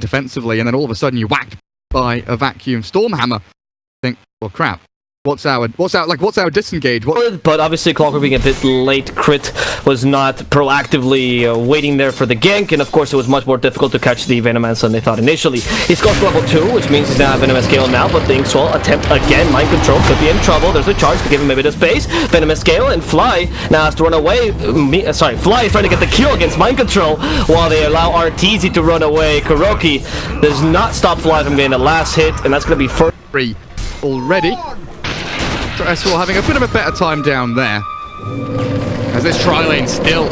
defensively, and then all of a sudden you're whacked by a vacuum Stormhammer. Think, well, crap. What's our disengage? But obviously Clockwork being a bit late, Crit was not proactively waiting there for the gank, and of course it was much more difficult to catch the Venomancer than they thought initially. He's got level 2, which means he's now at Venomous Scale now, but the Inkswell attempt again, mind control, could be in trouble. There's a charge to give him a bit of space. Venomous Scale, and Fly now has to run away. Fly is trying to get the kill against mind control while they allow RTZ to run away. Kuroki does not stop Fly from getting the last hit, and that's going to be first. Free already. S4 having a bit of a better time down there, as this tri-lane still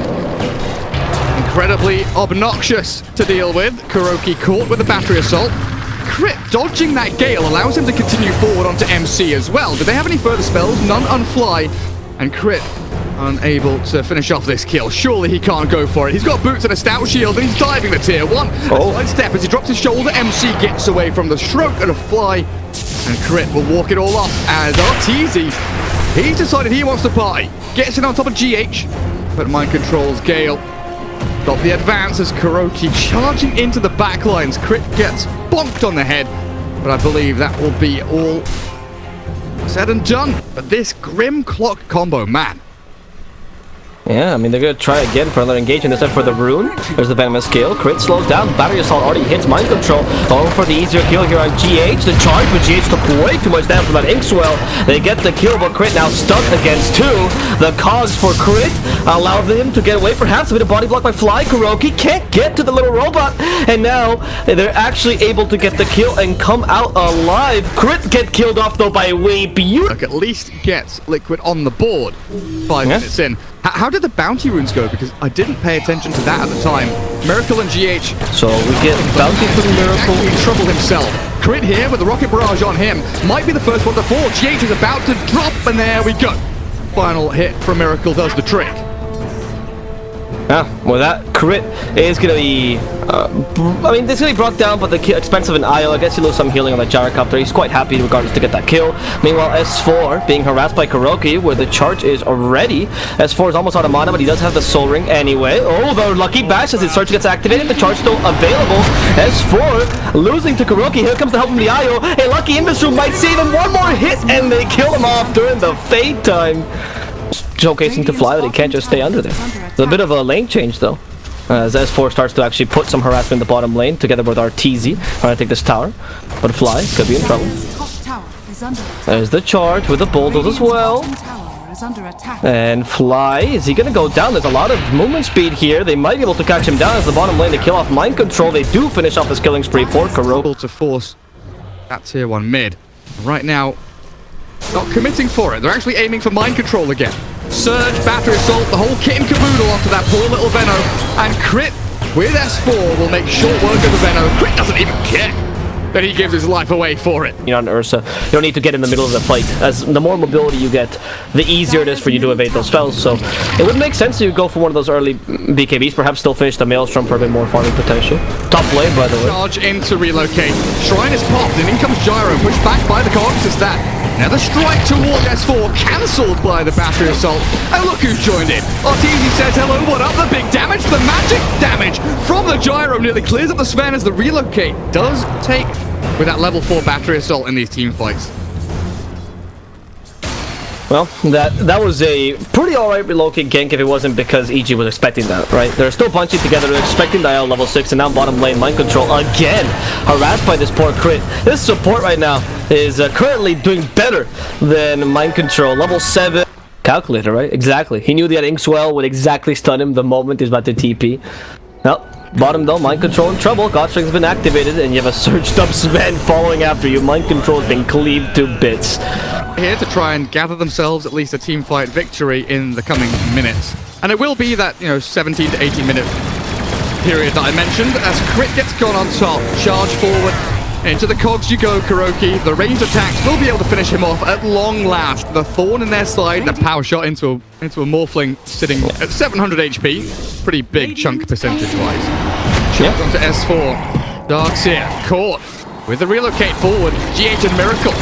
incredibly obnoxious to deal with. Kuroki caught with the battery assault. Crit dodging that gale allows him to continue forward onto MC as well. Do they have any further spells? None on Fly, and Crit unable to finish off this kill. Surely he can't go for it. He's got boots and a stout shield, and he's diving the tier 1. Side step as he drops his shoulder. MC gets away from the stroke and a Fly. And Crit will walk it all off as RTZ, he's decided he wants to party. Gets it on top of GH, but mind controls Gale. Got the advance as Kuroki charging into the backlines. Crit gets bonked on the head, but I believe that will be all said and done. But this Grim Clock combo, man. Yeah, I mean, they're going to try again for another engagement, this time for the Rune. There's the Venomous Scale. Crit slows down. Battery Assault already hits mind control. Going for the easier kill here on GH. The charge, but GH took way too much damage from that Inkswell. They get the kill, but Crit now stuck against 2. The cogs for Crit allow them to get away. Perhaps a bit of body block by Fly. Kuroki can't get to the little robot. And now they're actually able to get the kill and come out alive. Crit get killed off, though, by Way Beautiful. At least gets Liquid on the board 5 minutes in. How did the bounty runes go? Because I didn't pay attention to that at the time. Miracle and GH. So we get bounty from Miracle. In trouble himself. Crit here with the rocket barrage on him. Might be the first one to fall. GH is about to drop, and there we go. Final hit from Miracle does the trick. Yeah, well, that Crit is going to be, I mean, it's going to be brought down, but the expense of an IO, I guess you lose some healing on the gyrocopter. He's quite happy regardless to get that kill. Meanwhile, S4 being harassed by Kuroki, where the charge is already. S4 is almost out of mana, but he does have the Soul Ring anyway. Oh, the Lucky Bash as his search gets activated. The charge still available. S4 losing to Kuroki. Here comes the help from the IO. A Lucky Invis might save him. One more hit, and they kill him off during the fade time. Showcasing to Fly that he can't just stay under there. It's a bit of a lane change though, as S4 starts to actually put some harassment in the bottom lane together with RTZ trying to take this tower, but Fly could be in trouble. There's the charge with the bulldoze as well, and Fly, is he gonna go down? There's a lot of movement speed here. They might be able to catch him down as the bottom lane. They kill off mind control. They do finish off this killing spree for Kuroki. To force that tier 1 mid right now. Not committing for it. They're actually aiming for mind control again. Surge, battery assault, the whole kit and caboodle onto that poor little Veno. And Crit with S4 will make short work of the Veno. Crit doesn't even care that he gives his life away for it. You know, on Ursa, you don't need to get in the middle of the fight. As the more mobility you get, the easier it is for you to evade those spells. So it would make sense to go for one of those early BKBs, perhaps still finish the Maelstrom for a bit more farming potential. Top lane, by the way. Charge into relocate. Shrine is popped, and in comes Gyro, pushed back by the cogs. Is that another strike toward S4, cancelled by the battery assault. And look who's joined in. RTZ says hello, what up? The big damage, the magic damage from the Gyro nearly clears up the Sven as the relocate does take with that level 4 battery assault in these team fights. Well, that was a pretty alright relocate gank if it wasn't because EG was expecting that, right? They're still punching together, they're expecting the IO level 6, and now bottom lane mind control again, harassed by this poor Crit. This support right now is currently doing better than mind control, level 7. Calculator, right? Exactly. He knew that Inkswell would exactly stun him the moment he's about to TP. Well, bottom though, mind control in trouble. Godstrike has been activated, and you have a surged up Sven following after you. Mind control has been cleaved to bits. Here to try and gather themselves at least a team fight victory in the coming minutes. And it will be that, 17 to 18 minute period that I mentioned as Crit gets gone on top. Charge forward. Into the cogs you go, Kuroki. The ranged attacks will be able to finish him off at long last. The thorn in their side, the power shot into a Morphling sitting at 700 HP. Pretty big chunk percentage-wise. Shot onto S4. Dark's here, caught with the relocate forward. GH and Miracle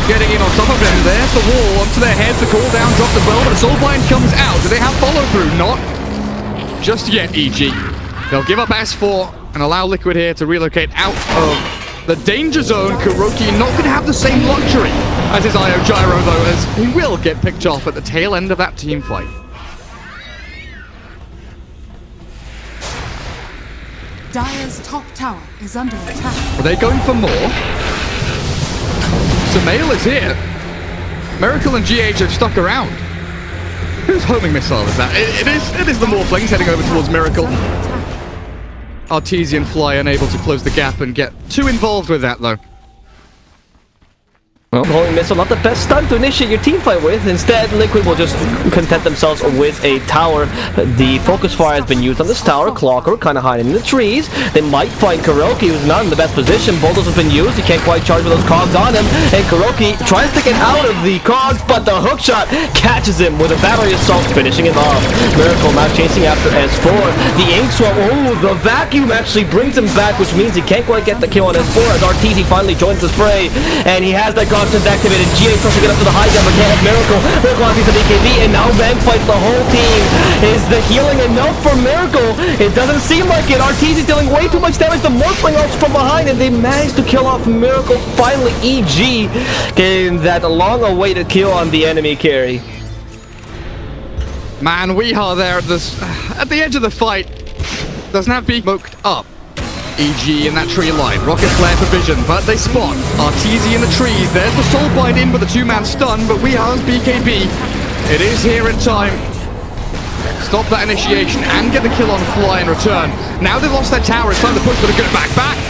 getting in on top of him. There's the wall onto their heads. The cooldown dropped as well, but the Soulbind comes out. Do they have follow-through? Not just yet, EG. They'll give up S4. and allow Liquid here to relocate out of the danger zone. Kuroki not going to have the same luxury as his IO Gyro, though, as he will get picked off at the tail end of that team fight. Dire's top tower is under attack. Are they going for more? Sumail is here. Miracle and GH have stuck around. Whose homing missile is that? It is the Morphlings heading over towards Miracle. Artesian Fly unable to close the gap and get too involved with that, though. Well, homing missile, not the best stun to initiate your team fight with. Instead, Liquid will just content themselves with a tower. The focus fire has been used on this tower. Clocker kind of hiding in the trees. They might find Kuroki, who's not in the best position. Bulldoze has been used. He can't quite charge with those cogs on him. And Kuroki tries to get out of the cogs, but the hookshot catches him with a battery assault, finishing him off. Miracle now chasing after S4. The ink swap, oh, the vacuum actually brings him back, which means he can't quite get the kill on S4 as RTZ finally joins the spray. And he has that Constance activated. GA tries to get up to the high jump, but can't have Miracle. Miracle on piece of BKB, and now Van fights the whole team. Is the healing enough for Miracle? It doesn't seem like it. RTZ dealing way too much damage. The Morphling ults from behind, and they managed to kill off Miracle. Finally, EG getting that long-awaited kill on the enemy carry. Man, we are there at the edge of the fight. Doesn't have to be smoked up. EG in that tree line. Rocket flare for vision, but they spot Arteezy in the trees. There's the Soulbind in with the two-man stun, but we are BKB. It is here in time. Stop that initiation and get the kill on Fly in return. Now they've lost their tower. It's time to push for the good back.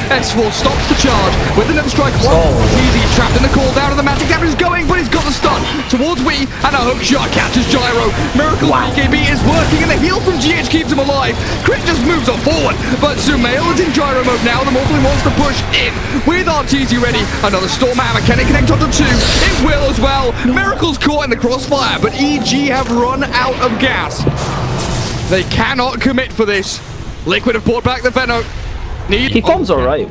S4 stops the charge with another strike. Arteezy trapped in the cooldown, and the magic damage is going, but he's got the stun towards Wii, and a hook shot catches Gyro. Miracle BKB is working, and the heal from GH keeps him alive. Crit just moves on forward, but Sumail is in Gyro mode now. The Morphling wants to push in with Arteezy ready. Another Storm Hammer. Can it connect onto two? It will as well. Miracle's caught in the crossfire, but EG have run out of gas. They cannot commit for this. Liquid have brought back the Veno. He farms alright.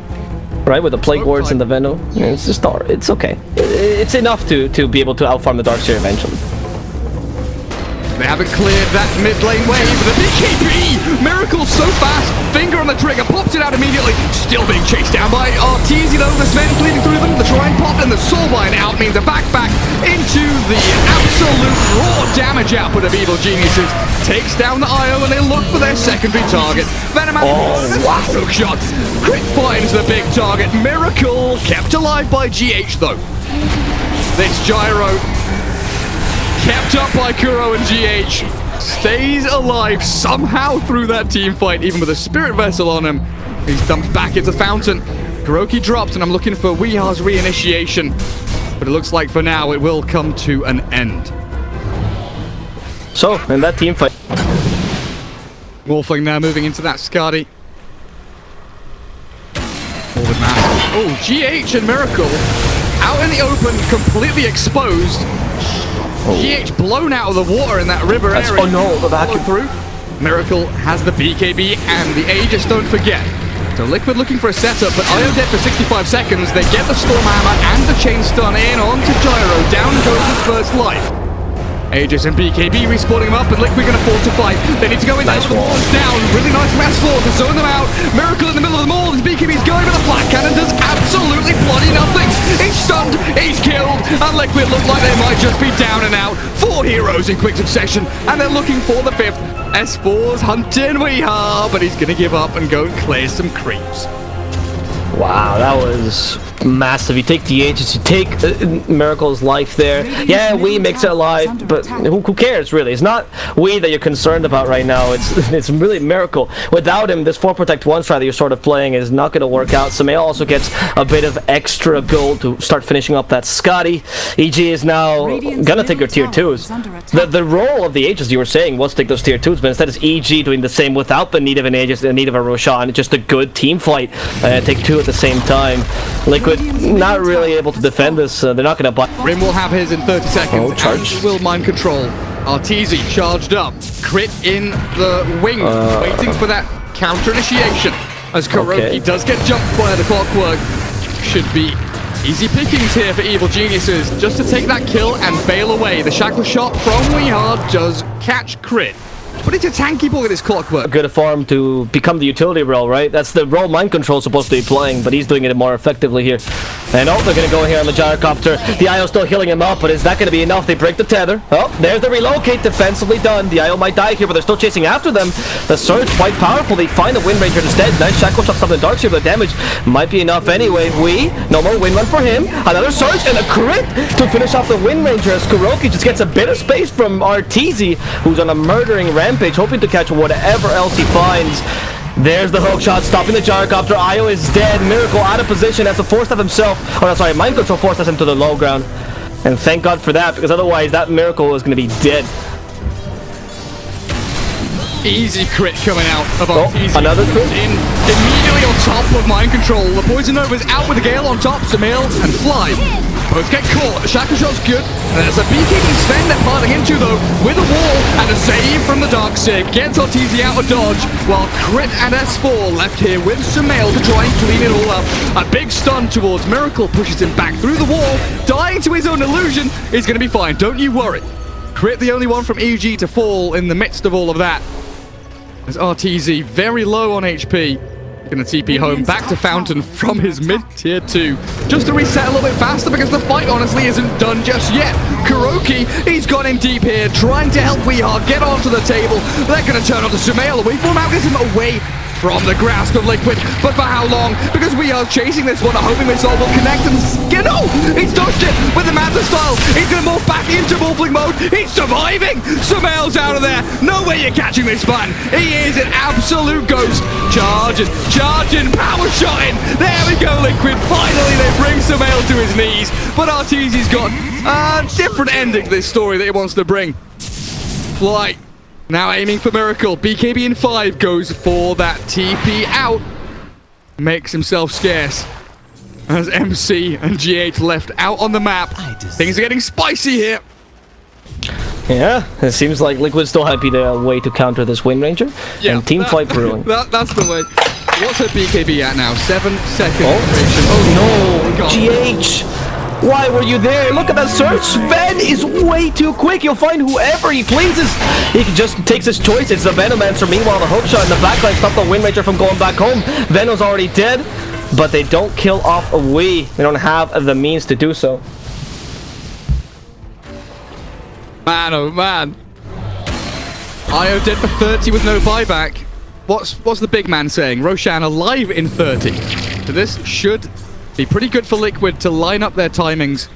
Right, with the Plague Wards and the Veno. It's just it's okay. It's enough to be able to outfarm the Darkseer eventually. They haven't cleared that mid lane wave. The BKB! Miracle so fast. Finger on the trigger. Pops it out immediately. Still being chased down by Arteezy though. The Sven's bleeding through them. The Shrine popped and the Soulbind out means a back into the absolute raw damage output of Evil Geniuses. Takes down the IO and they look for their secondary target. Venom hook shot. Crit finds the big target. Miracle kept alive by GH though. This Gyro kept up by Kuro and GH. Stays alive somehow through that team fight, even with a Spirit Vessel on him. He's dumped back into Fountain. Kuroki dropped, and I'm looking for Weeha's reinitiation. But it looks like for now it will come to an end. So, in that team fight. Morphling now moving into that Skadi. Forward mass. Oh, GH and Miracle out in the open, completely exposed. GH blown out of the water in that river area. Oh no, the vacuum through. Miracle has the BKB and the Aegis, don't forget. So Liquid looking for a setup, but IO dead for 65 seconds. They get the Storm Hammer and the Chain Stun in onto Gyro. Down goes his first life. Aegis and BKB respawning him up, and Liquid gonna fortify. They need to go in. Nice wall is down. Really nice from S4 to zone them out. Miracle in the middle of them all. His BKB's going, but the Black Cannon does absolutely bloody nothing. He's stunned, he's killed, and Liquid look like they might just be down and out. 4 heroes in quick succession, and they're looking for the 5th. S4's hunting Weeha, but he's gonna give up and go and clear some creeps. Wow, that was massive. You take the Aegis, you take Miracle's life there. Yeah, we makes it alive, but who cares really? It's not we that you're concerned about right now. It's really Miracle. Without him, this 4 Protect 1 strat that you're sort of playing is not going to work out. Sumail also gets a bit of extra gold to start finishing up that Skadi. EG is now gonna take your tier 2s. The role of the Aegis you were saying was to take those tier 2s, but instead it's EG doing the same without the need of an Aegis, the need of a Roshan. It's just a good team fight. Take 2 at the same time. Liquid not really able to defend this. They're not going to buy. Rim will have his in 30 seconds. Oh, charge. Will mind control. Arteezy charged up. Crit in the wing. Waiting for that counter initiation. As Kuroki does get jumped by the clockwork. Should be easy pickings here for Evil Geniuses. Just to take that kill and bail away. The shackle shot from Weeha does catch Crit. but it's a tanky ball in his clockwork. Good for him to become the utility role, right? That's the role Mind Control's supposed to be playing, but he's doing it more effectively here. And oh, they're going to go here on the gyrocopter. The IO's still healing him up, but is that going to be enough? They break the tether. Oh, there's the relocate, defensively done. The IO might die here, but they're still chasing after them. The surge quite powerful. They find the Wind Ranger instead. Nice shackle shot on the dark here, but the damage might be enough anyway. No more wind run for him. Another surge and a crit to finish off the Wind Ranger as Kuroki just gets a bit of space from RTZ, who's on a murdering rampage, hoping to catch whatever else he finds. There's the hook shot, stopping the gyrocopter. IO is dead. Miracle out of position as to force that himself. Oh, no, sorry, Mind Control forces him to the low ground. And thank God for that, because otherwise that Miracle is going to be dead. Easy crit coming out of RTZ. Another crit. Immediately on top of Mind Control. The Poison Nova's out with the Gale on top. Sumail and Fly both get caught. The Shackle Shot's good. And there's a BKB Sven they're piling into, though, with a wall and a save from the Darkseid. Gets RTZ out of dodge, while Crit and S4 left here with Sumail to try and clean it all up. A big stun towards Miracle pushes him back through the wall. Dying to his own illusion is going to be fine. Don't you worry. Crit the only one from EG to fall in the midst of all of that. As RTZ very low on HP. Gonna TP home back to Fountain from his mid-tier 2. Just to reset a little bit faster because the fight honestly isn't done just yet. Kuroki, he's gone in deep here, trying to help Weehawk get onto the table. They're gonna turn on to Sumail away from him out, gets him away from the grasp of Liquid. But for how long? Because we are chasing this one, hoping this all will connect and no! He's dodged it with the Manta style. He's gonna morph back into Wolfling mode. He's surviving! Sumail's out of there. No way you're catching this man. He is an absolute ghost. Charging, power shotting. There we go, Liquid. Finally, they bring Sumail to his knees. But RTZ's got a different ending to this story that he wants to bring. Flight. Now aiming for Miracle. BKB in 5 goes for that TP out. Makes himself scarce. As MC and G8 left out on the map. Things are getting spicy here. Yeah, it seems like Liquid's still happy the way to counter this Wind Ranger. Yeah, and team fight brewing. That's the way. What's her BKB at now? 7 seconds. Oh no, GH! Why were you there? Look at that search. Sven is way too quick. He'll find whoever he pleases. He just takes his choice. It's the Venomancer. Meanwhile, the hookshot in the backline stopped the Wind Ranger from going back home. Venom's already dead, but they don't kill off a Wii. They don't have the means to do so. Man, oh man. IO dead for 30 with no buyback. What's the big man saying? Roshan alive in 30. So this should be pretty good for Liquid to line up their timings.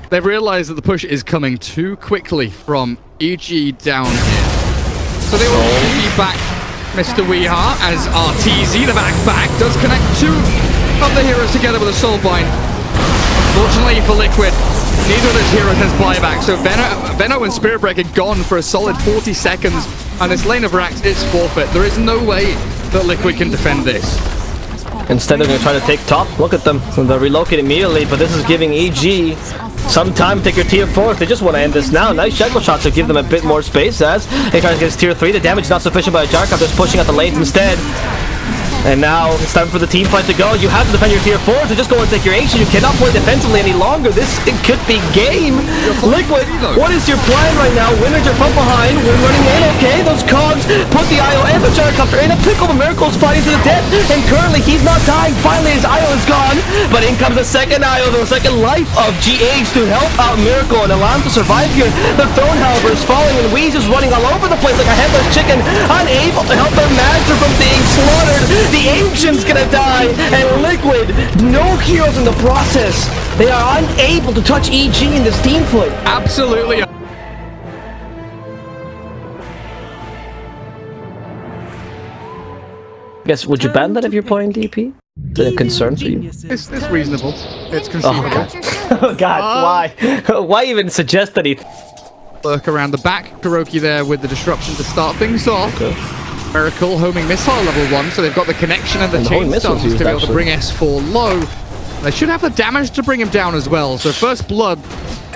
They've realized that the push is coming too quickly from EG down here. So they will be back Mr. Weehar as RTZ, the back does connect 2 of the heroes together with a Soulbind. Unfortunately for Liquid, neither of those heroes has buyback, so Veno and Spirit Breaker gone for a solid 40 seconds, and this lane of Rax is forfeit. There is no way that Liquid can defend this. Instead, they're going to try to take top. Look at them. They're relocating immediately, but this is giving EG some time to take your tier 4. They just want to end this now. Nice shackle shot to give them a bit more space as they try to get his tier 3. The damage is not sufficient by a Jarkov. Just pushing out the lanes instead. And now it's time for the team fight to go. You have to defend your tier 4s, so just go and take your H. You cannot play defensively any longer. It could be game. Liquid, what is your plan right now? Wind Ranger from behind. We're running in, okay. Those cogs put the IO and the Gyrocopter in a pickle. The Miracle's fighting to the death, and currently he's not dying. Finally, his IO is gone, but in comes the second IO, the second life of GH to help out Miracle and allow him to survive here. The throne, however, is falling, and Weez is running all over the place like a headless chicken, unable to help their master from being slaughtered. The Ancient's gonna die, and Liquid, no heroes in the process. They are unable to touch EG in this team fight. Absolutely. Guess, would you ban that if you're playing DP? Is it a concern for you? It's reasonable. It's conceivable. Oh god, why? Why even suggest that he... Lurk around the back. Kuroki there with the disruption to start things off. Okay. Miracle homing missile level 1, so they've got the connection and the chain stuns to be able to bring S4 low. They should have the damage to bring him down as well, so first blood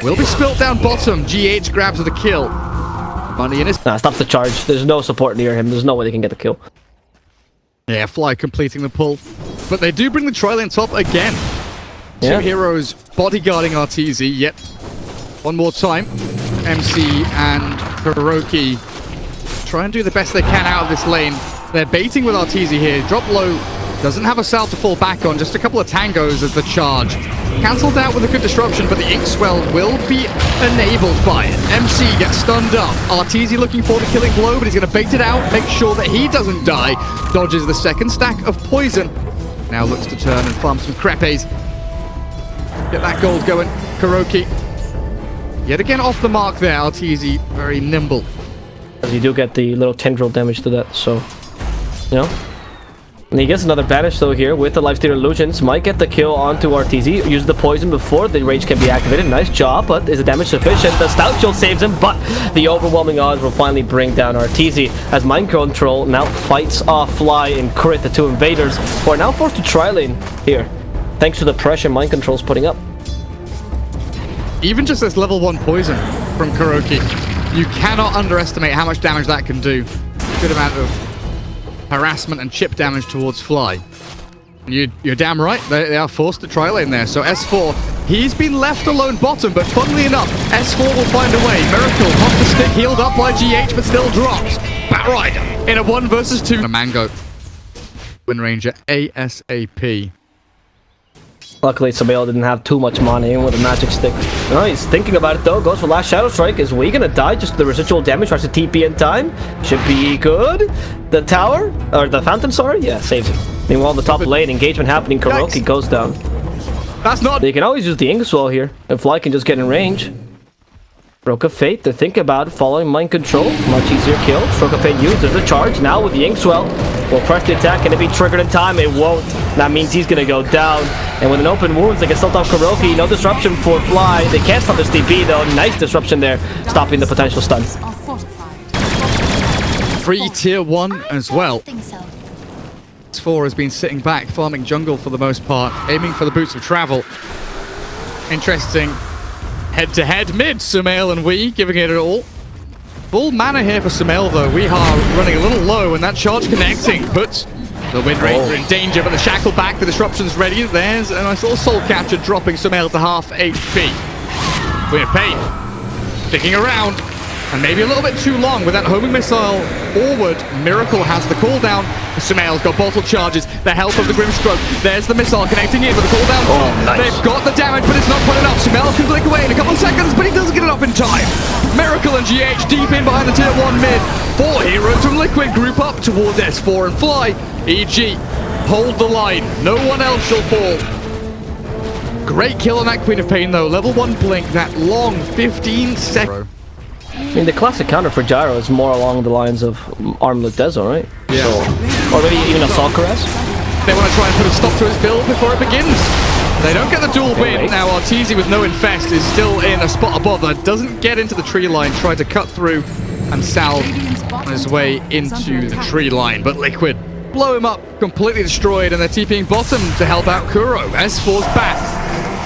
will be spilt down bottom. GH grabs the kill. Money in his... Nah, stops the charge. There's no support near him. There's no way they can get the kill. Yeah, Fly completing the pull. But they do bring the Trilliant top again. Yeah. 2 heroes bodyguarding RTZ, yet one more time. MC and Kuroki try and do the best they can out of this lane. They're baiting with Arteezy here. Drop low, doesn't have a cell to fall back on, just a couple of tangos as the charge. Cancelled out with a good disruption, but the Inkswell will be enabled by it. MC gets stunned up. Arteezy looking for the killing blow, but he's going to bait it out, make sure that he doesn't die. Dodges the second stack of poison. Now looks to turn and farm some crepes. Get that gold going. KuroKy. Yet again off the mark there. Arteezy very nimble. You do get the little tendril damage to that, so, you know. And he gets another banish though here with the Lifesteal Illusions. Might get the kill onto Arteezy. Use the poison before the rage can be activated. Nice job, but is the damage sufficient? The Stout Shield saves him, but the overwhelming odds will finally bring down Arteezy as Mind Control now fights off Fly and Crit, the two invaders, who are now forced to tri-lane here, thanks to the pressure Mind Control's putting up. Even just this level 1 poison from KuroKy, you cannot underestimate how much damage that can do. Good amount of harassment and chip damage towards Fly. You're damn right, they are forced to tri-lane there. So S4, he's been left alone bottom, but funnily enough, S4 will find a way. Miracle off the stick, healed up by GH, but still drops. Batrider in a 1 versus 2. A Mango. Wind Ranger ASAP. Luckily, Sumail didn't have too much mana in with a magic stick. Oh, he's thinking about it though. Goes for last Shadow Strike. Is we gonna die? Just the residual damage. Tries to TP in time. Should be good. The tower, or the fountain, sorry. Yeah, saves it. Meanwhile, the top lane engagement happening. KuroKy goes down. That's not. They can always use the Inkswell here. And Fly can just get in range. Stroke of Fate, to think about following Mind Control. Much easier kill. Stroke of Fate used. There's a charge. Now with the Inkswell, we'll press the attack. Can it be triggered in time? It won't. That means he's gonna go down. And with an open wounds, they can still stop KuroKy. No disruption for Fly. They can't stop this TP though. Nice disruption there, stopping the potential stun. 3 tier 1 as well. S4 has been sitting back, farming jungle for the most part, aiming for the boots of travel. Interesting. Head-to-head mid, Sumail and we giving it all. Full mana here for Sumail though. We are running a little low and that charge connecting puts the Wind Ranger in danger, but the shackle back, the disruption's ready. There's a nice little soul capture dropping Sumail to half HP. We're paid. Sticking around. And maybe a little bit too long with that homing missile forward. Miracle has the cooldown. Sumail's got bottle charges. The help of the Grimstroke. There's the missile connecting in with the cooldown. Nice. They've got the damage, but it's not quite enough. Sumail can blink away in a couple of seconds, but he doesn't get it up in time. Miracle and GH deep in behind the tier 1 mid. 4 heroes from Liquid group up towards S4 and Fly. EG, hold the line. No one else shall fall. Great kill on that Queen of Pain though. Level 1 blink, that long 15 seconds. I mean, the classic counter for Gyro is more along the lines of Armlet Dezo, right? Yeah. So, or maybe even a Assault Caress. They want to try and put a stop to his build before it begins. They don't get the dual win. Now Arteezy with no infest is still in a spot above that. Doesn't get into the tree line, try to cut through and salve on his way into the tree line. But Liquid blow him up, completely destroyed, and they're TPing bottom to help out Kuro. S4's back.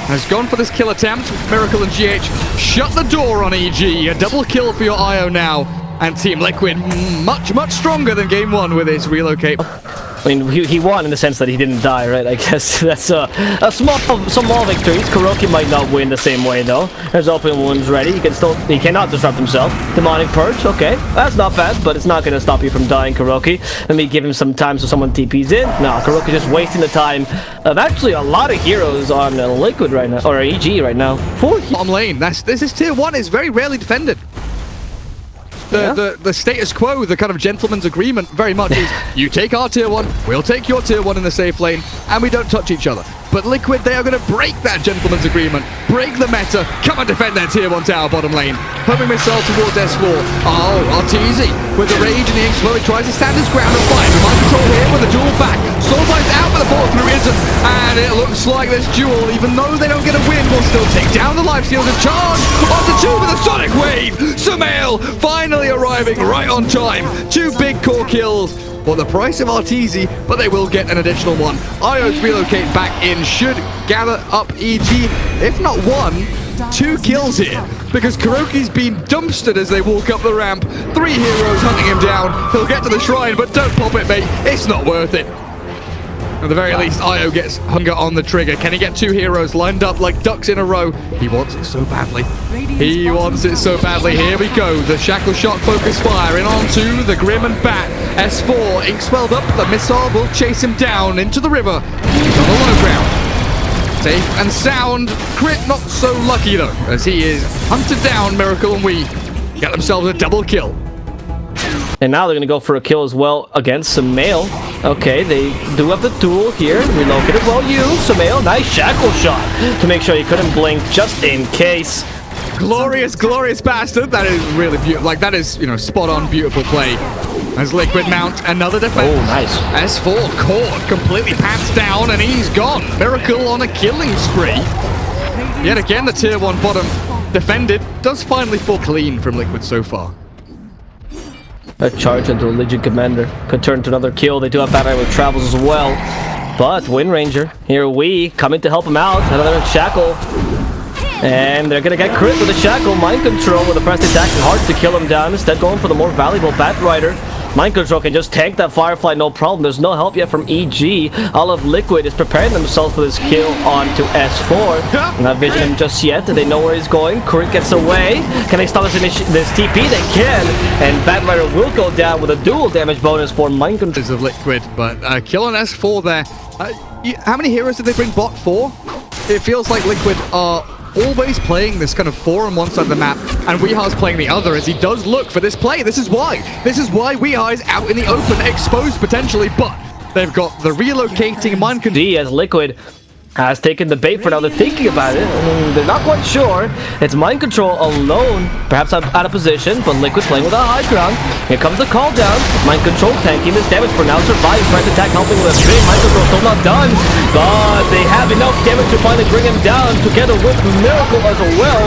Has gone for this kill attempt with Miracle and GH. Shut the door on EG. A double kill for your IO now. And Team Liquid much, much stronger than Game 1 with his relocate. I mean, he won in the sense that he didn't die, right? I guess that's a small victory. KuroKy might not win the same way though. There's open wounds ready. He cannot disrupt himself. Demonic Purge, okay, that's not bad, but it's not gonna stop you from dying, KuroKy. Let me give him some time so someone TPs in. No, KuroKy just wasting the time of actually a lot of heroes on Liquid right now, or EG right now. Bottom lane. This is tier 1 is very rarely defended. The status quo, the kind of gentleman's agreement very much is you take our tier 1, we'll take your tier 1 in the safe lane, and we don't touch each other. But Liquid, they are going to break that gentleman's agreement, break the meta, come and defend their tier 1 tower bottom lane. Homing missile towards S4. Oh, Arteezy with the rage and the Inkswell, he tries to stand his ground and fight. Mind control here with the duel back. Soulbites out with the follow through isn't. And it looks like this duel, even though they don't get a win, will still take down the lifesteals and charge onto 2 with a sonic wave. Sumail finally arriving right on time. 2 big core kills. For the price of Arteezy, but they will get an additional one. IO's relocate back in should gather up EG, if not 1, 2 kills here. Because KuroKy's been dumpstered as they walk up the ramp. 3 heroes hunting him down. He'll get to the shrine, but don't pop it, mate. It's not worth it. At the very least, Io gets hunger on the trigger. Can he get 2 heroes lined up like ducks in a row? He wants it so badly. He wants it so badly. Here we go. The Shackle Shot focus fire in onto the Grim and Bat. S4, ink swelled up. The missile will chase him down into the river. He's on the low ground. Safe and sound. Crit not so lucky though, as he is hunted down. Miracle and we get themselves a double kill. And now they're going to go for a kill as well against Sumail. Okay, they do have the duel here. Relocated well used. Sumail, nice shackle shot to make sure he couldn't blink just in case. Glorious, glorious bastard. That is really beautiful. Like, that is, you know, spot on, beautiful play. As Liquid mount another defense. Oh, nice. S4 caught, completely pants down, and he's gone. Miracle on a killing spree. Yet again, the tier 1 bottom defended does finally fall clean from Liquid so far. A charge into Legion Commander could turn to another kill. They do have battery with travels as well. But Wind Ranger, here we coming to help him out. Another shackle. And they're going to get crit with the shackle. Mind control with a pressed attack. Hard to kill him down. Instead going for the more valuable Bat Rider. Mind control can just tank that Firefly, no problem. There's no help yet from EG. All of Liquid is preparing themselves for this kill onto S4. Not vision him just yet. They know where he's going. Crit gets away. Can they stop this TP? They can. And Bat Rider will go down with a dual damage bonus for Mind control. Of Liquid, but kill on S4 there. How many heroes did they bring bot for? It feels like Liquid are always playing this kind of 4 on one side of the map, and Weeha's playing the other, as he does look for this play. This is why Weeha is out in the open, exposed potentially, but they've got the relocating Mind Control. As Liquid has taken the bait for now. They're thinking about it. They're not quite sure. It's Mind Control alone, perhaps out of position, but Liquid playing with a high ground. Here comes the call down. Mind Control tanking this damage for now. Surviving. Press attack helping with a string. Mind Control still not done, but they have enough damage to finally bring him down together with Miracle as well.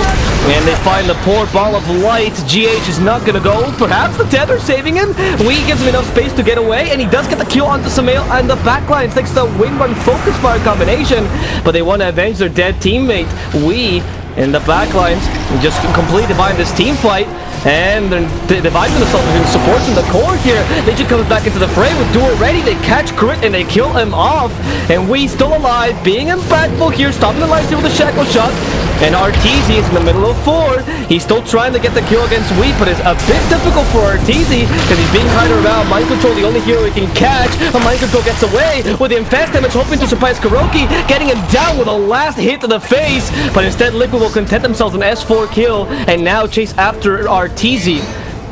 And they find the poor ball of light. GH is not going to go. Perhaps the Tether saving him. Wee gives him enough space to get away, and he does get the kill onto Sumail and the backline thanks to the Wind Run Focus Fire combination. But they want to avenge their dead teammate. We in the backlines just completely divide this team fight, and they're dividing themselves between supports in the core here. Legion comes back into the fray with duel ready. They catch Crit and they kill him off, and we still alive, being impactful here, stopping the life steal with a shackle shot. And RTZ is in the middle of 4. He's still trying to get the kill against Wee, but it's a bit difficult for RTZ because he's being kited around. Mind Control, the only hero he can catch. But Mind Control gets away with the fast damage, hoping to surprise Kuroki, getting him down with a last hit to the face. But instead, Liquid will content themselves an S4 kill and now chase after RTZ.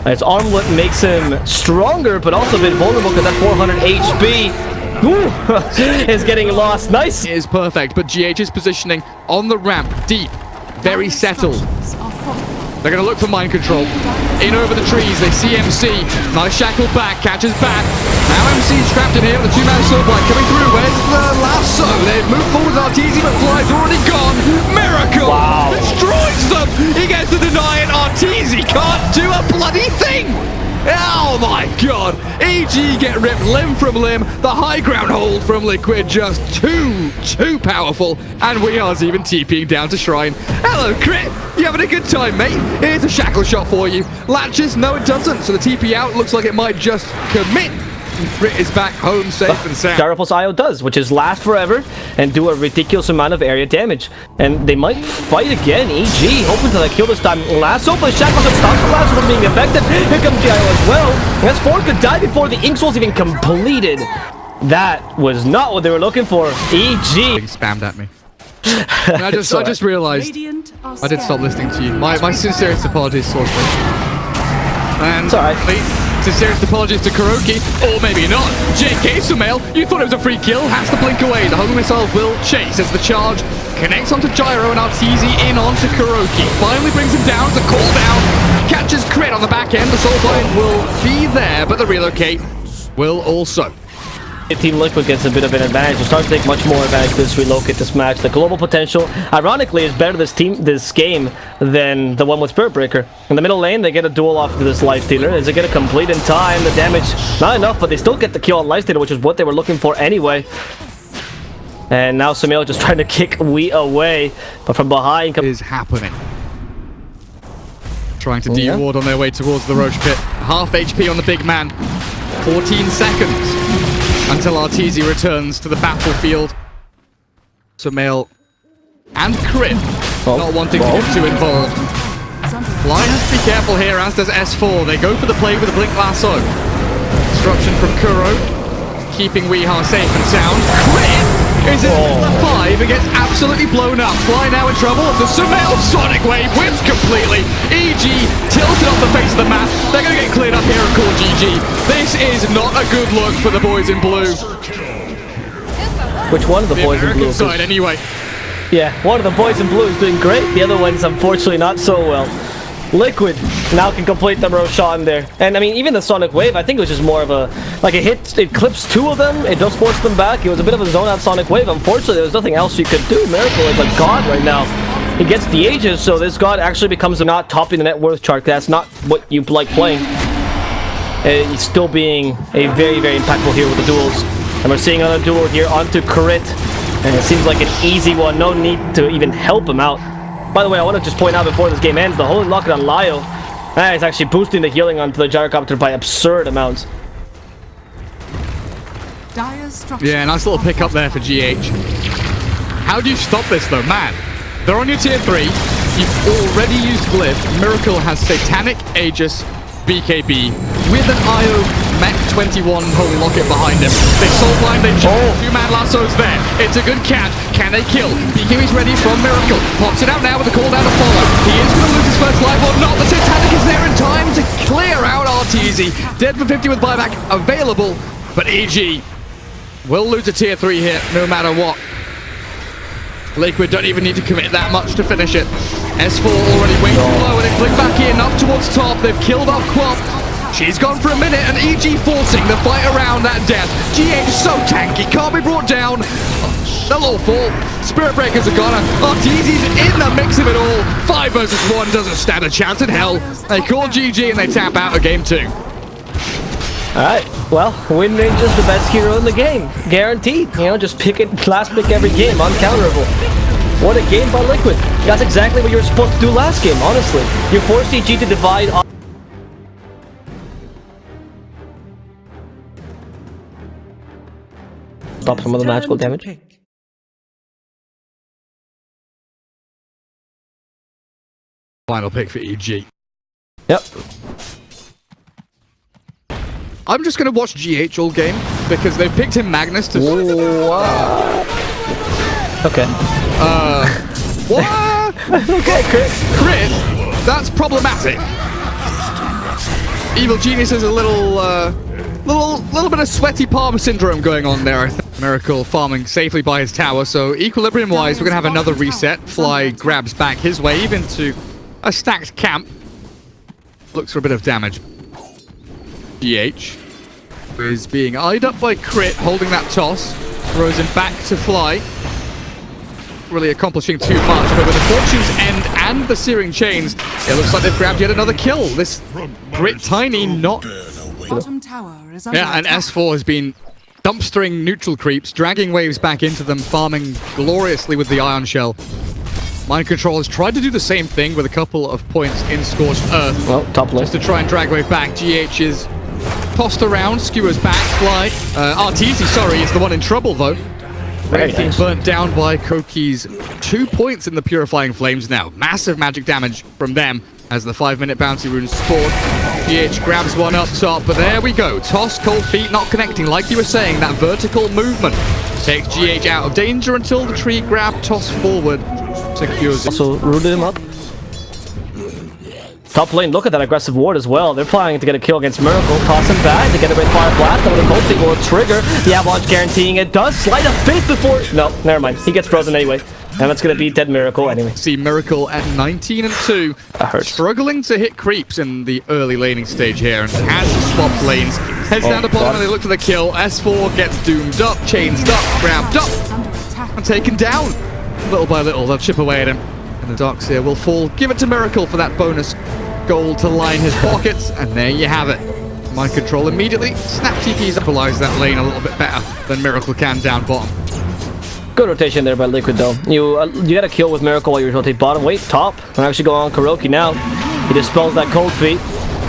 His armlet makes him stronger, but also a bit vulnerable because that 400 HP. Is getting lost. Nice. It is perfect, but GH's positioning on the ramp, deep, very settled. They're going to look for Mind Control. In over the trees, they see MC. Nice shackle back, catches back. Now MC's trapped in here with the 2-man sword blight coming through. Where's the lasso? They've moved forward with RTZ, but Fly's already gone. Miracle! Wow. Destroys them! He gets to deny it. RTZ can't do a bloody thing! Oh my god! EG get ripped limb from limb. The high ground hold from Liquid just too powerful. And Weeha's even TPing down to Shrine. Hello, Crit! You having a good time, mate? Here's a shackle shot for you. Latches? No, it doesn't. So the TP out looks like it might just commit. Crit is back home safe and sound. Gyropulse IO does, which is last forever and do a ridiculous amount of area damage. And they might fight again. EG hoping to kill this time. Lasso, but Shackles have stopped the Lasso from being effective. Here comes the IO as well. S4 could die before the Ink Soul's even completed. That was not what they were looking for. EG. He spammed at me. I just realized I did stop listening to you. My sincerest apologies, Swordsman. And it's alright. Sincerest apologies to Kuroki, or maybe not. JK Sumail, you thought it was a free kill, has to blink away. The Hunger Missile will chase as the charge connects onto Gyro and RTZ in onto Kuroki. Finally brings him down, the call down, catches Crit on the back end. The Soul Blight will be there, but the relocate will also. Team Liquid gets a bit of an advantage. They're starting to take much more advantage of this relocate, this match. The global potential, ironically, is better this game than the one with Spirit Breaker. In the middle lane, they get a duel off to this Lifestealer. Is it going to complete in time? The damage, not enough, but they still get the kill on Lifestealer, which is what they were looking for anyway. And now Sumail just trying to kick Wee away, but from behind is happening. Trying to de-ward on their way towards the Roach Pit. Half HP on the big man. 14 seconds. until Arteezy returns to the battlefield. Sumail and Crit not wanting to get too involved. Fly has to be careful here, as does S4. They go for the play with a Blink Lasso. Disruption from Kuro, keeping Weeha safe and sound. Crit is in the 5 and gets absolutely blown up. Fly now in trouble. The Sumail Sonic Wave wins completely. EG tilted off the face of the map. They're going to get cleared up here and call GG. This is not a good look for the boys in blue. Which one of the boys in blue? Side, anyway. Yeah, one of the boys in blue is doing great. The other one's unfortunately not so well. Liquid now can complete the Roshan there. And I mean, even the Sonic Wave, I think it was just more of a, like it hit, it clips 2 of them, it does force them back. It was a bit of a zone out Sonic Wave. Unfortunately, there was nothing else you could do. Miracle is a god right now. He gets the Aegis, so this god actually becomes not topping the net worth chart. That's not what you like playing. He's still being a very, very impactful here with the duels. And we're seeing another duel here onto Crit. And it seems like an easy one. No need to even help him out. By the way, I want to just point out before this game ends, the Holy Locket on Lyo is actually boosting the healing onto the Gyrocopter by absurd amounts. Yeah, nice little pick up there for GH. How do you stop this though? Man, they're on your tier 3. You've already used Glyph. Miracle has Satanic, Aegis, BKB with an IO Mech 21 Holy Locket behind him. They soul blind, they jump. 2-man lassos there. It's a good catch. Can they kill? BKB's ready from Miracle. Pops it out now with a call down to follow. He is going to lose his first life or not. The Satanic is there in time to clear out Arteezy. Dead for 50 with buyback available, but EG will lose a tier 3 here no matter what. Liquid don't even need to commit that much to finish it. S4 already way too low and they flick back in up towards top. They've killed off Quap. She's gone for a minute and EG forcing the fight around that death. GH is so tanky, can't be brought down. They'll all fall. Spirit Breakers are gone. Arteezy's in the mix of it all. 5 versus 1 doesn't stand a chance in hell. They call GG and they tap out of game 2. Alright, well, Wind Ranger's the best hero in the game. Guaranteed. You know, just pick it, last pick every game, uncounterable. What a game by Liquid. That's exactly what you were supposed to do last game, honestly. You forced EG to divide on... Stop some of the magical damage. Final pick for EG. Yep. I'm just going to watch GH all game because they've picked him Magnus to... Okay. What? Okay, Crit? That's problematic. Evil Genius has a little bit of sweaty palm syndrome going on there, I think. Miracle farming safely by his tower, so equilibrium-wise, we're going to have another reset. Fly grabs back his wave into a stacked camp. Looks for a bit of damage. GH is being eyed up by Crit, holding that toss. Throws him back to Fly. Really accomplishing too much, but with the Fortune's End and the Searing Chains, it looks like they've grabbed yet another kill. This Grit Tiny not... Bottom tower is under Yeah, and attack. S4 has been dumpstering neutral creeps, dragging waves back into them, farming gloriously with the Ion Shell. Mind Control has tried to do the same thing with a couple of points in Scorched Earth. Well, top lane. Just to try and drag wave back. GH is tossed around, skewers back, Fly. Arteezy, sorry, is the one in trouble though. Everything burnt down by Koki's 2 points in the Purifying Flames now. Massive magic damage from them as the 5-minute bouncy runes spawn. GH grabs one up top, but there we go. Toss, cold feet, not connecting. Like you were saying, that vertical movement takes GH out of danger until the tree grab, toss forward, secures it. Also rooted him up. Top lane, look at that aggressive ward as well. They're planning to get a kill against Miracle. Toss him back to get a red fire blast. And with a multi will trigger. The avalanche guaranteeing it does slide a bit before... No, never mind. He gets frozen anyway. And that's going to be dead Miracle anyway. See Miracle at 19 and 2. That hurts. Struggling to hit creeps in the early laning stage here. And has swapped lanes. Heads down to bottom and they look for the kill. S4 gets doomed up, chained up, grabbed up, and taken down. Little by little, they'll chip away at him. And the Darks here will fall. Give it to Miracle for that bonus gold to line his pockets. And there you have it. Mind Control immediately. Snap TPs equalize that lane a little bit better than Miracle can down bottom. Good rotation there by Liquid though. You got a kill with Miracle while you rotate bottom. Wait, top. And actually go on Kuroki now. He dispels that cold feet.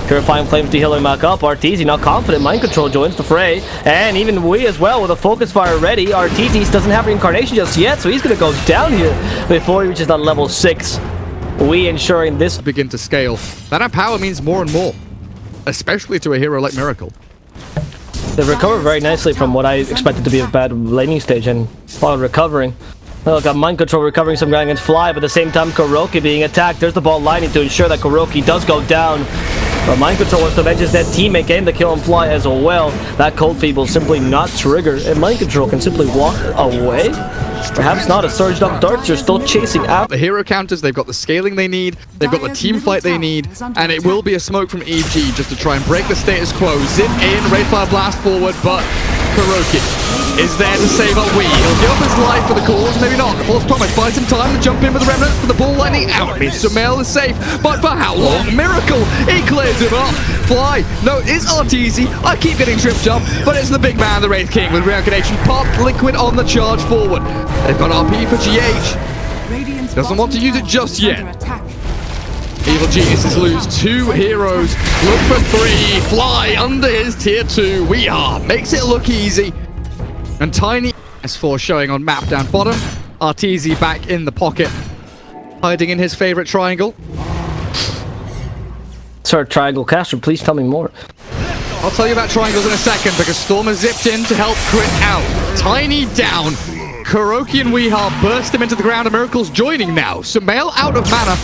Purifying Flames to heal him back up. RTZ not confident. Mind Control joins the fray. And even we as well with a Focus Fire ready. RTZ doesn't have Reincarnation just yet, so he's going to go down here before he reaches that level 6. We ensuring this begin to scale. That power means more and more, especially to a hero like Miracle. They recover very nicely from what I expected to be a bad laning stage, and while recovering. Oh, got Mind Control recovering some ground against Fly, but at the same time KuroKy being attacked. There's the ball lining to ensure that KuroKy does go down. But Mind Control wants to avenge his dead teammate, getting the kill on Fly as well. That Cold Feet will simply not trigger, and Mind Control can simply walk away. Perhaps not, as surged up darts are still chasing out. The hero counters, they've got the scaling they need, they've got the team fight they need, and it will be a smoke from EG just to try and break the status quo. Zip in, Wraithfire blast forward, but KuroKy is there to save up Wii. He'll give up his life for the cause, maybe not. The False Promise buys him time to jump in with the Remnants, but the ball lightning out means Sumail is safe. But for how long? Miracle! He clears him up. Fly. No, it's RTZ. I keep getting tripped up, but it's the big man, the Wraith King, with Reincarnation popped, Liquid on the charge forward. They've got RP for GH. Doesn't want to use it just yet. Evil Geniuses lose 2 heroes. Look for 3. Fly under his tier 2. We are. Makes it look easy. And Tiny S4 showing on map down bottom. RTZ back in the pocket. Hiding in his favorite triangle. Sir, Triangle Caster, please tell me more. I'll tell you about triangles in a second because Storm has zipped in to help Crit out. Tiny down. KuroKy and Weehaw burst him into the ground, and Miracle's joining now. Sumail out of mana.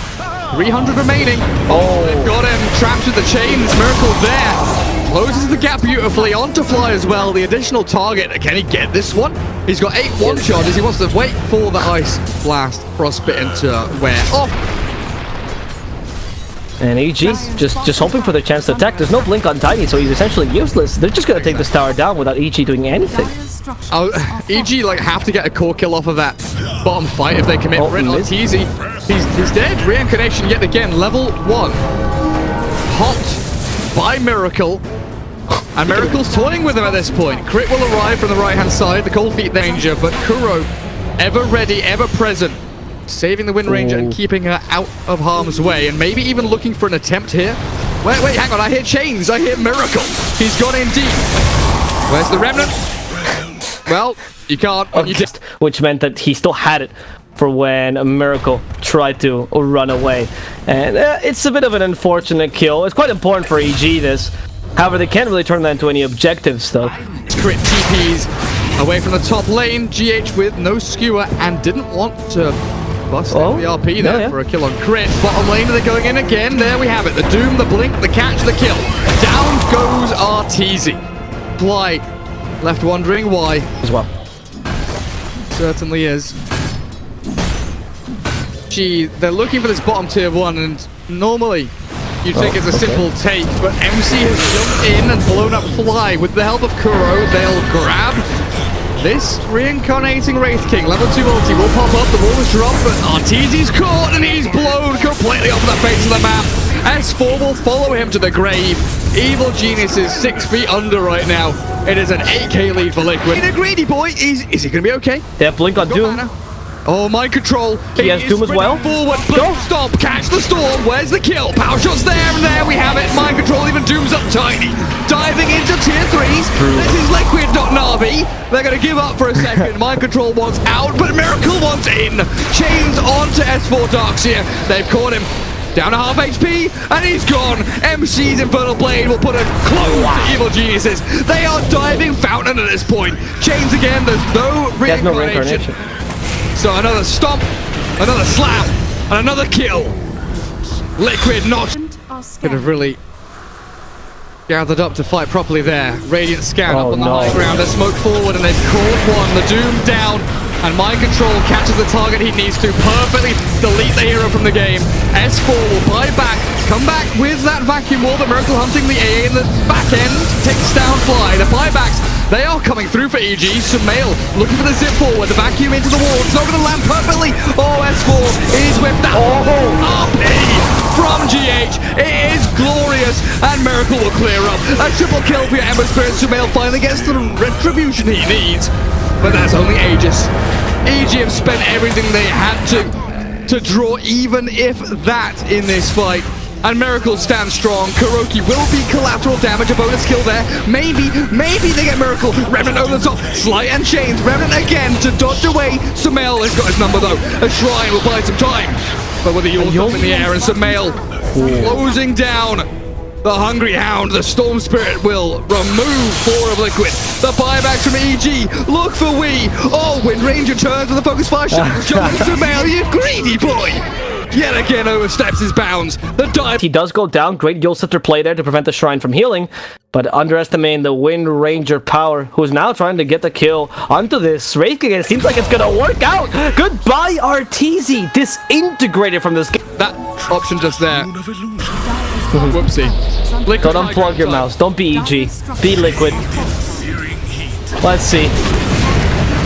300 remaining. Oh, they've got him. Trapped with the chains. Miracle there. Closes the gap beautifully. Onto Fly as well. The additional target. Can he get this one? He's got 8 one charges. He wants to wait for the Ice Blast Frostbitten to wear off. And EG just hoping for the chance to attack. There's no blink on Tiny, so he's essentially useless. They're just going to take this tower down without EG doing anything. Oh, EG like have to get a core kill off of that bottom fight if they commit for it on TZ. He's dead. Reincarnation yet again, level 1. Hot by Miracle. And Miracle's toying with him at this point. Crit will arrive from the right-hand side. The Cold Feet danger, but Kuro ever ready, ever present. Saving the Wind Ranger and keeping her out of harm's way. And maybe even looking for an attempt here. Wait, hang on. I hear chains. I hear Miracle. He's gone in deep. Where's the Remnant? Well, you can't. Which meant that he still had it for when a Miracle tried to run away. And it's a bit of an unfortunate kill. It's quite important for EG this. However, they can't really turn that into any objectives though. Crit TPs away from the top lane. GH with no skewer and didn't want to bust the RP there for a kill on Crit. Bottom lane, they're going in again. There we have it. The Doom, the Blink, the catch, the kill. Down goes RTZ. Fly left wondering why. As well. Certainly is. Gee, they're looking for this bottom tier 1, and normally you'd think it's a simple take, but MC has jumped in and blown up Fly. With the help of Kuro, they'll grab this reincarnating Wraith King. Level 2 ulti will pop up, the ball is dropped, but RTZ's caught and he's blown completely off the face of the map. S4 will follow him to the grave. Evil Genius is 6 feet under right now. It is an 8k lead for Liquid. A greedy boy, is he going to be okay? They have Blink on Doom. Mana. Oh, Mind Control. He has Doom as well. Forward, Blink, stop, catch the storm. Where's the kill? Power shots there, and there we have it. Mind Control even Doom's up Tiny. Diving into tier 3s. This is Liquid, not Na'Vi. They're going to give up for a second. Mind Control wants out, but Miracle wants in. Chains onto S4 Darkseer. They've caught him. Down to half HP, and he's gone. MC's Infernal Blade will put a close to Evil Geniuses. They are diving fountain at this point. Chains again, there's no reincarnation. So another stomp, another slap, and another kill. Liquid not could have really gathered up to fight properly there. Radiant scan up on the high ground. They smoke forward and they've caught one. The Doom down. And Mind Control catches the target he needs to perfectly delete the hero from the game. S4 will buy back, come back with that vacuum wall, but Miracle hunting the AA in the back end, takes down Fly. The buybacks, they are coming through for EG. Sumail looking for the zip forward, the vacuum into the wall, it's not going to land perfectly. Oh, S4 is whipped out. RP from GH, it is glorious, and Miracle will clear up. A triple kill for your Ember Spirit. Sumail finally gets the retribution he needs. But that's only Aegis. EG have spent everything they had to draw even if that in this fight. And Miracle stands strong. Kuroki will be collateral damage, a bonus kill there. Maybe they get Miracle. Remnant over the top. Slight and chains. Remnant again to dodge away. Sumail has got his number though. A shrine will buy some time. But with the York up in the air and Sumail closing down the Hungry Hound, the Storm Spirit will remove 4 of Liquid. The buybacks from EG. Look for Wee. Oh, Wind Ranger turns with the focus fire shot. Jumping Sumail, you greedy boy. Yet again oversteps his bounds. The dive. He does go down. Great Gilsitter play there to prevent the Shrine from healing, but underestimating the Wind Ranger power, who's now trying to get the kill onto this Wraith King. It seems like it's gonna work out. Goodbye, Arteezy. Disintegrated from this game. That option just there. Whoopsie. Liquid Don't unplug your mouse. Don't be EG. Be Liquid. Let's see.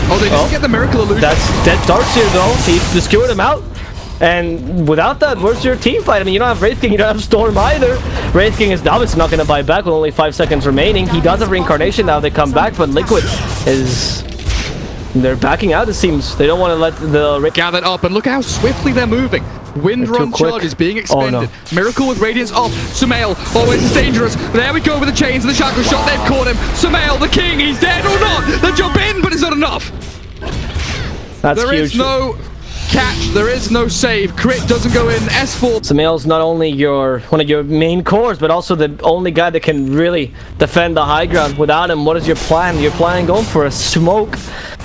Oh, they didn't get the Miracle illusion. That's dead Darkseer though. He skewered him out. And without that, where's your team fight? I mean, you don't have Wraith King, you don't have Storm either. Wraith King is obviously not going to buy back with only 5 seconds remaining. He does have Reincarnation now, they come back, but Liquid is... They're backing out, it seems. They don't want to let the... Gathered up, and look how swiftly they're moving. Windrun charge is being expended. Oh, no. Miracle with Radiance off. Sumail, always is dangerous. There we go with the chains and the chakra shot. They've caught him. Sumail, the king, he's dead or not. The jump in, but it's not enough. That's There huge. is no catch. There is no save. Crit doesn't go in. S4. Sumail's not only one of your main cores, but also the only guy that can really defend the high ground. Without him, what is your plan? You're planning going for a smoke.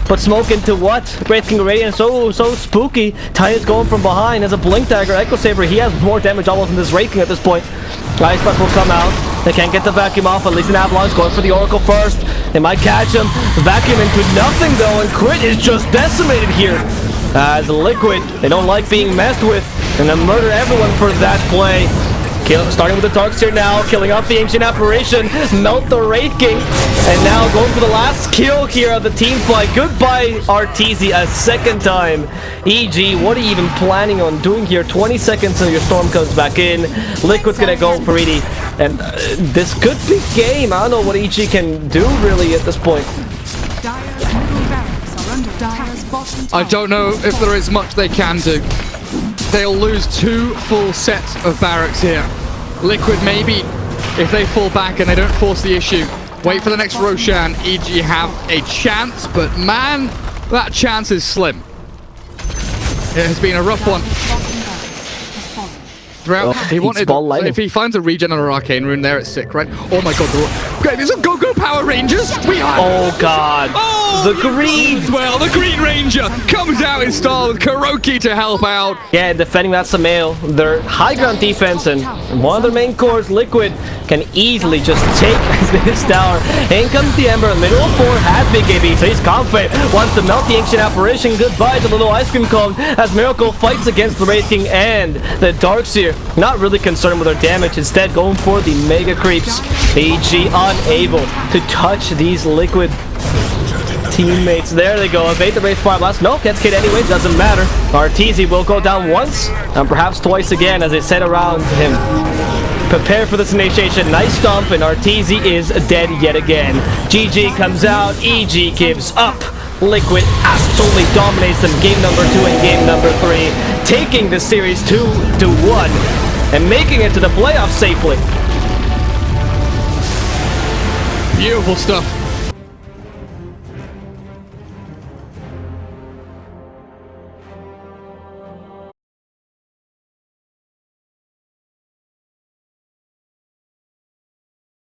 But smoke into what? Wraith King Radiant, so spooky. Tyus going from behind as a Blink Dagger. Echo Saber, he has more damage almost than this Wraith King at this point. Ice Blast will come out. They can't get the vacuum off, at least an Avalanche going for the Oracle first. They might catch him. Vacuum into nothing though, and Crit is just decimated here. As Liquid, they don't like being messed with, and they murder everyone for that play. Starting with the Darkseer now, killing off the Ancient Apparition, melt the Wraith King, and now going for the last kill here of the team fight. Goodbye, Arteezy, a second time. EG, what are you even planning on doing here? 20 seconds until your Storm comes back in. Liquid's gonna go for ED, and this could be game. I don't know what EG can do really at this point. Dire's middle barracks are under Dire's bottom tower. I don't know if there is much they can do. They'll lose 2 full sets of barracks here. Liquid maybe, if they fall back and they don't force the issue. Wait for the next Roshan. EG have a chance, but man, that chance is slim. It has been a rough one. Throughout, he wanted, if he finds a regen or an arcane rune there, it's sick, right? Oh my god, okay, these are Go-Go Power Rangers! We are... Oh god, the green! Well, the Green Ranger comes out in style with Kuroki to help out. Yeah, defending that Sumail, their high ground defense and one of their main cores, Liquid, can easily just take this tower. In comes the Ember, middle of 4, has big AB, so he's confident, wants to melt the Ancient Apparition. Goodbye to the little ice cream cone as Miracle fights against the Wraith King and the Darkseer. Not really concerned with their damage, instead going for the Mega Creeps. EG unable to touch these Liquid teammates. There they go, evade the Wraith Fire Blast. No, gets killed anyway, doesn't matter. Arteezy will go down once, and perhaps twice again as they set around him. Prepare for this initiation. Nice stomp, and Arteezy is dead yet again. GG comes out, EG gives up. Liquid absolutely dominates them game number 2 and game number 3, taking the series 2-1 and making it to the playoffs safely. Beautiful stuff.